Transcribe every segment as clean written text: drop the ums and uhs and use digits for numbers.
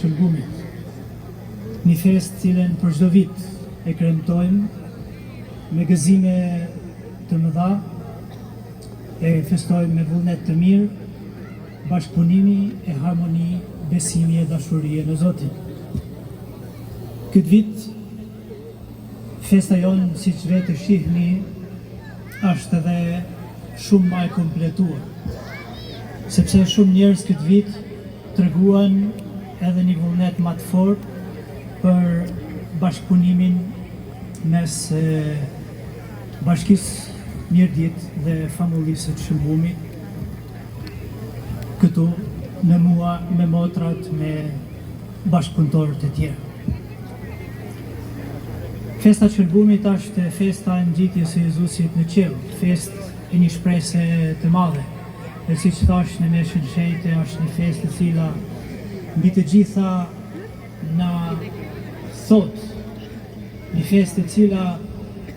shëlbumit. Një fest cilën për çdo vit e kremtojmë me gëzime të mëdha, e festojmë me vullnet të mirë, bashkëpunimi e harmoni, besimi e dashurie në Zotin. Këtë vit, festa jonë, si që vetë shihni, është edhe shumë më e kompletuar, sepse shumë njerëz këtë vit treguan edhe një vullnet më të fortë për bashkëpunimin mes Bashkisë Mirëditë dhe famullisë të shëlbumit, këtu me mua, me motrat, me bashkëpunëtorët e tjerë. Festa e shëlbumit është festa e ngjitjes së Jezusit në qiell, festë e një shpresë të madhe. Dhe siç thash në Meshën e Shenjtë, është një festë e cila mbi të gjitha na thot, një festë e cila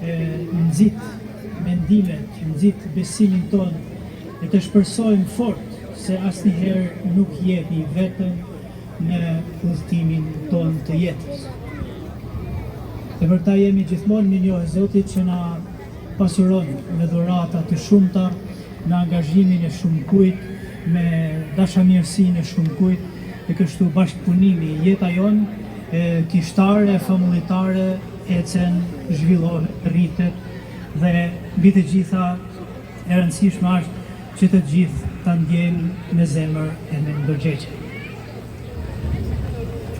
nxit mendimet, nxit besimin tonë e të shpresojmë fort se asnjëherë nuk jemi vetëm në udhëtimin tonë të jetës. E për ta jemi gjithmonë në njohje Zotit që na pasuron me dhurata të shumta, në angazhimin e shumëkujt, me dashamirësinë e shumëkujt, e kështu bashkëpunimi, jeta jonë kishtare, famuljetare, ecen, zhvillohet, rritet dhe mbi të gjitha e rëndësishme është që të gjithë ta ndjejmë me zemër e me ndërgjegjje.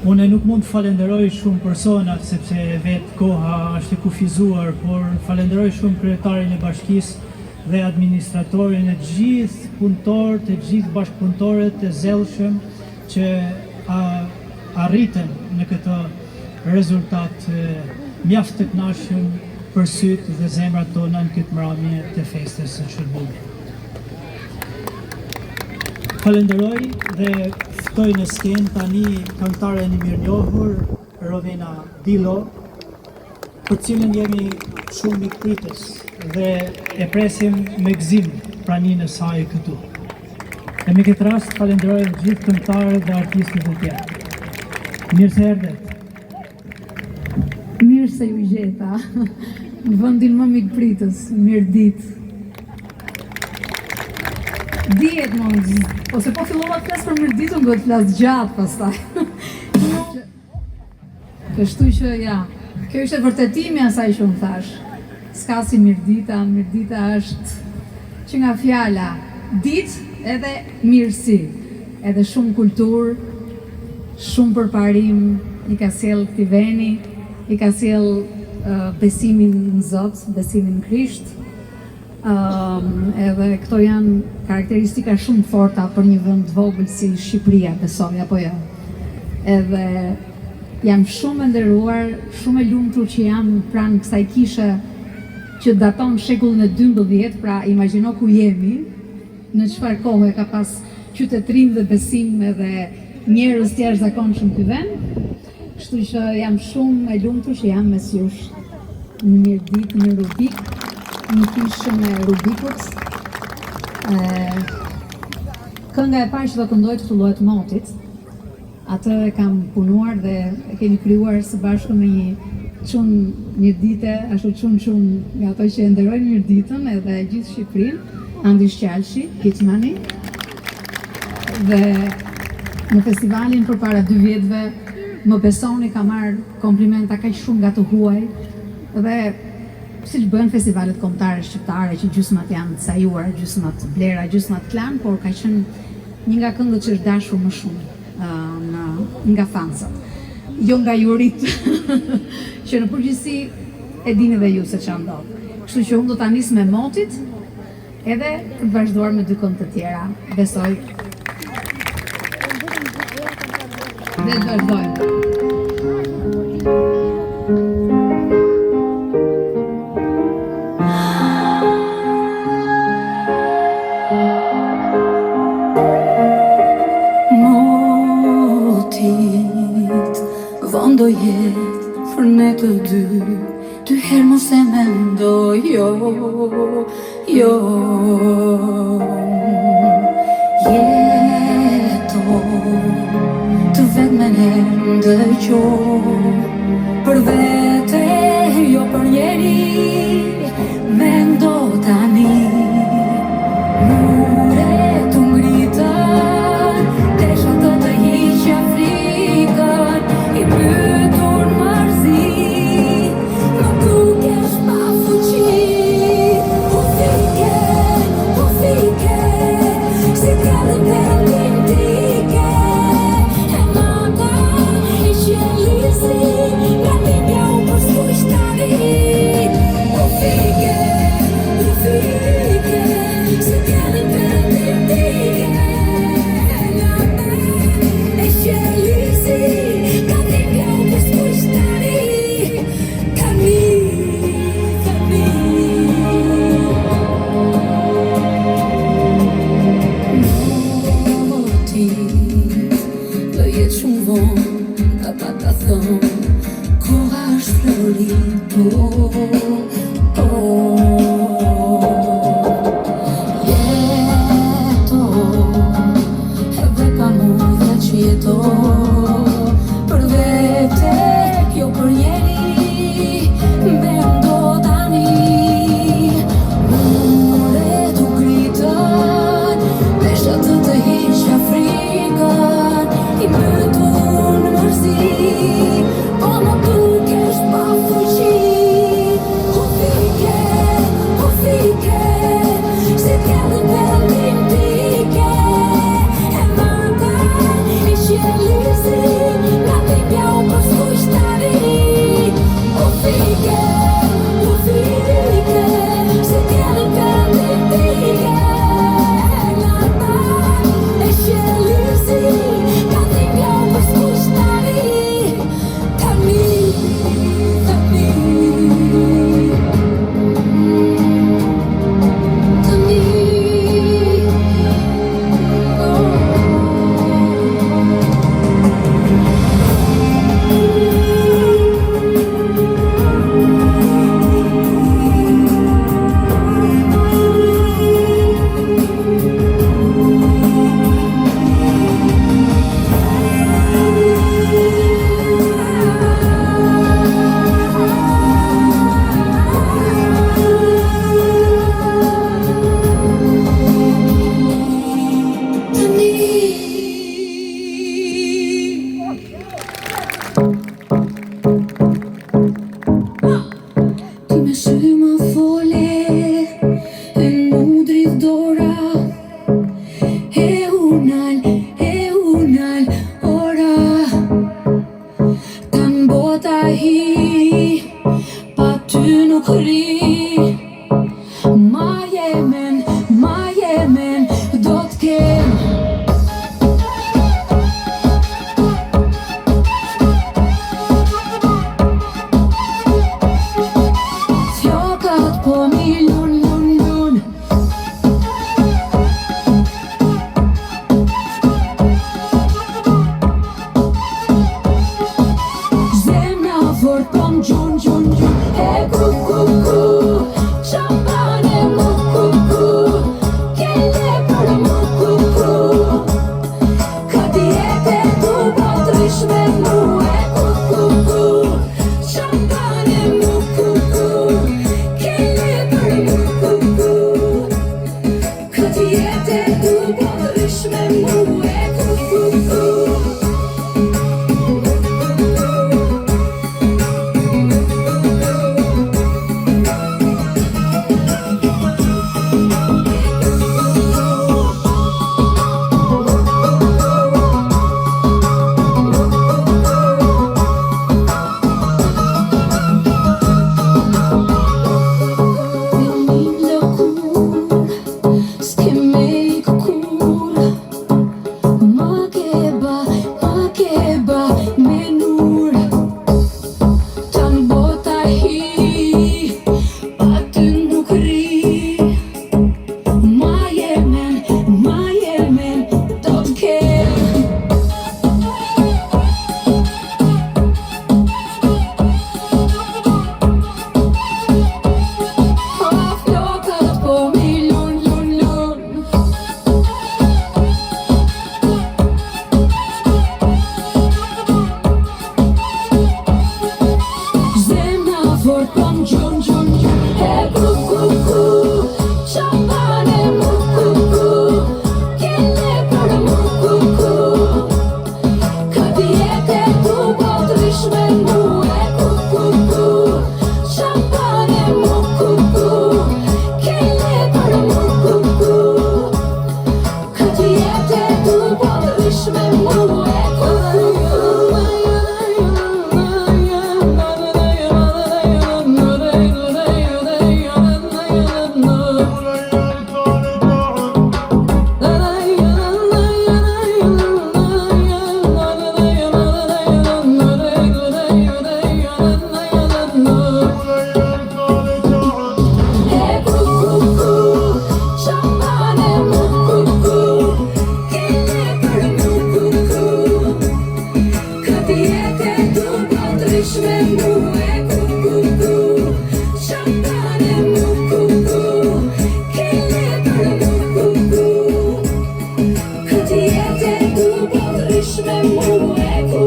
Unë nuk mund të falenderoj shumë personat, sepse vetë koha është e kufizuar, por falenderoj shumë kryetarin e bashkisë dhe administratorin e gjithë punëtorët, e gjithë bashkëpunëtorët e zellshëm që arritën në këtë rezultat mjaft të kënaqshëm për sytë dhe zemrat tona në këtë mramje të festës së shëlbumit. Falenderoj dhe ftoj në skenë tani këngëtaren e mirënjohur Rovena Dilo, për cilën jemi shumë mikpritës dhe e presim me gëzim praninë e saj këtu. E me këtë rast falenderoj gjithë këngëtarët dhe artistët e tjerë. Mirë se erdhët. Mirë se ju gjeta në vendin më mikpritës, mirë ditë. Dihet mos, ose po fillova të flas për mirëditën, do të flas gjatë pastaj. Kështu që ja, kjo ishte vërtetimi asaj që unë thash. S'ka si mirëdita është që nga fjala ditë edhe mirësi, edhe shumë kulturë, shumë përparim, i ka sjell këtij veni, i ka sjell besimin në Zot, besimin në Krisht. Edhe këto janë karakteristika shumë forta për një vend të vogël si Shqipëria, besoj apo jo. Edhe jam shumë e nderuar, shumë e lumtur që jam pranë kësaj kishe që daton shekullin e 12, pra imagjino ku jemi, në çfarë kohë ka pas qytetërim dhe besim edhe njerëz të jashtëzakonshëm ky vend. Kështu që jam shumë e lumtur që jam mes jush në mirëditë, në Rubik, një kishën e Rubikut. Kënga e parë që do këndoj të tullohet motit, atë e kam punuar dhe e kemi krijuar së bashku me një çun mirëdite, ashtu çun nga ato që e nderojnë mirëditën edhe gjithë Shqipërinë, Andi Shqalshi, Kitmani. Dhe në festivalin përpara 2 vjetëve, më besoni, ka marrë komplimenta kaq shumë nga të huaj dhe siç bëhen festivalet kombëtare shqiptare që gjysmat janë të sajuara, gjysmat blera, gjysmat klan, por ka qenë një nga këngët që është dashur më shumë nga fansat. Jo nga jurit, që në përgjithësi e dini dhe ju se çfarë ndodh. Kështu që unë do ta nis me motit, edhe të vazhduar me 2 këngë të tjera, besoj. Dhe të vazhdojmë. Vondo jetë për ne të dy herë mos e mendoj, jo. Jeton të të vetmen e ndëgjoj. Për vete, jo për njeri, mendo tani. Mure të ngritën, desha të hiqja frikën, i mbytur mërzi, më dukesh pa fuqi. Po fike, si t'jallën vendin tike, e nata i qelisi, nga bibja u përskuq tani. Po fike, si t'jallën vendin tike, e nata i qelisi, nga bibja u përskuq tani. Noti, do jetë shumë vonë, ka pa ta thonë, koha është florito. Jeto, edhe pa mundhe që jeto, për vete, jo për njeri, mendo tani. Mure të ngritën, desha të hiqja frikën, i mbytur në mërzi, po më dukesh pa fuqi. Po fike, si t'jallën vendin tike, e nata i qelisi, nga bibja u përskuq tani. Po fike, si t'jallën vendin tike, e nata i qelisi, nga bibja u përskuq tani. Ti me sy më fole, e mudrit dora, e unal ora, tan bota hi, pa ty nuk ri, ma jemen, do t'kem. Fjokat po mi lun. Zemra fort po m'gjun, e ku, qampane mu ku, kelle për mu ku, ka djete tu po t'rish me mu, e ku, qampane mu ku, kelle për mu ku, ka djete tu po t'rish me mu, e ku. Këti jetë du botrish me muë ku Shantane mu ku Kele për mu ku Këti jetë du botrish me muë ku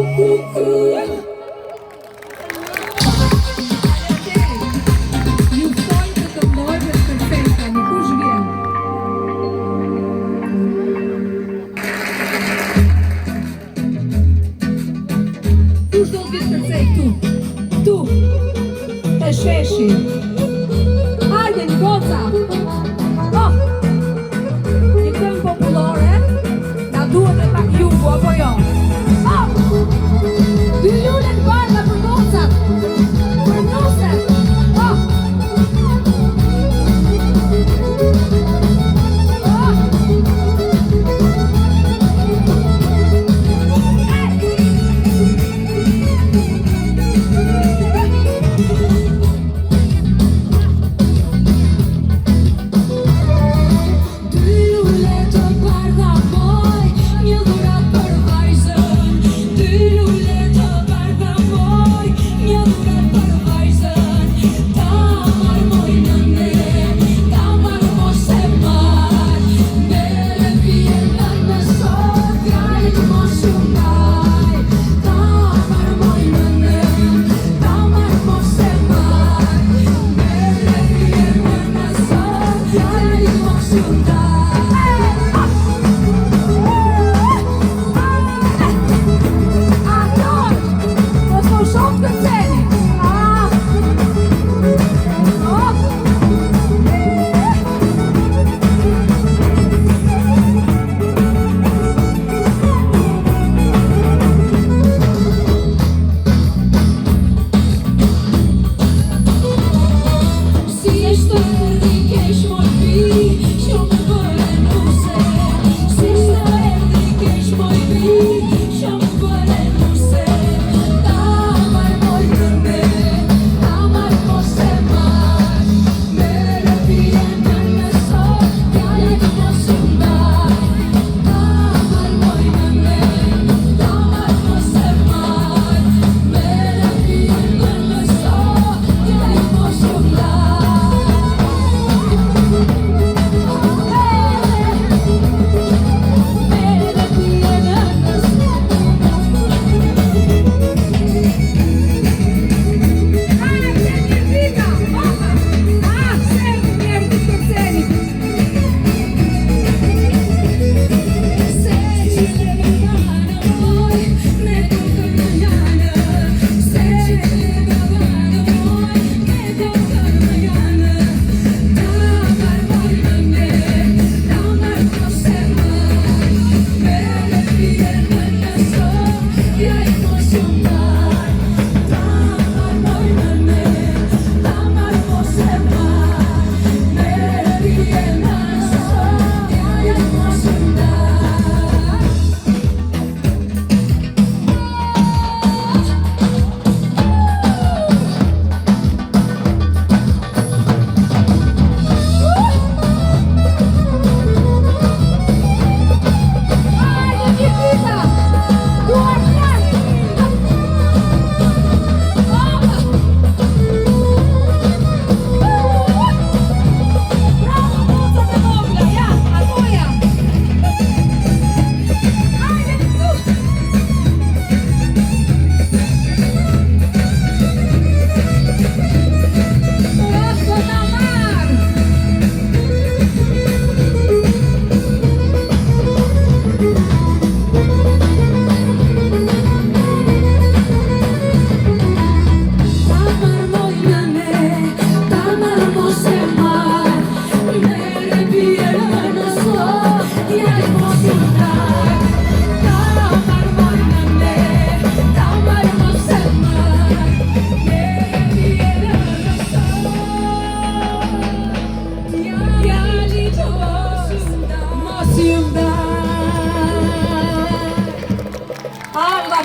Ju ftoj të këndojve të perfekta, një kush vjen? Kush do të vjetë kërcej këtu? Tu, të sheshi. Hajde, një goca. Oh, një këngë popullore, na duhet e pak jugu, apo jo? Oh, dy lule të bardha për gocat, për nuset. Oh,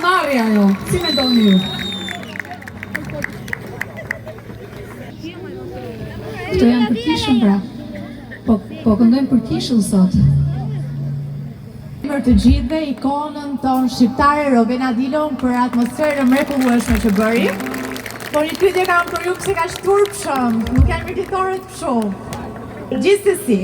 Marja jo, si me do një? Këto janë për kishën pra. Po këndojmë për kishën sot. emër të gjithëve ikonën tonë shqiptare Rovena Dilon për atmosferën mrekullueshme që bëri. Por një pyetje kam për ju, pse kaq turpshëm, nuk janë mirëfitore të shumë. Gjithsesi,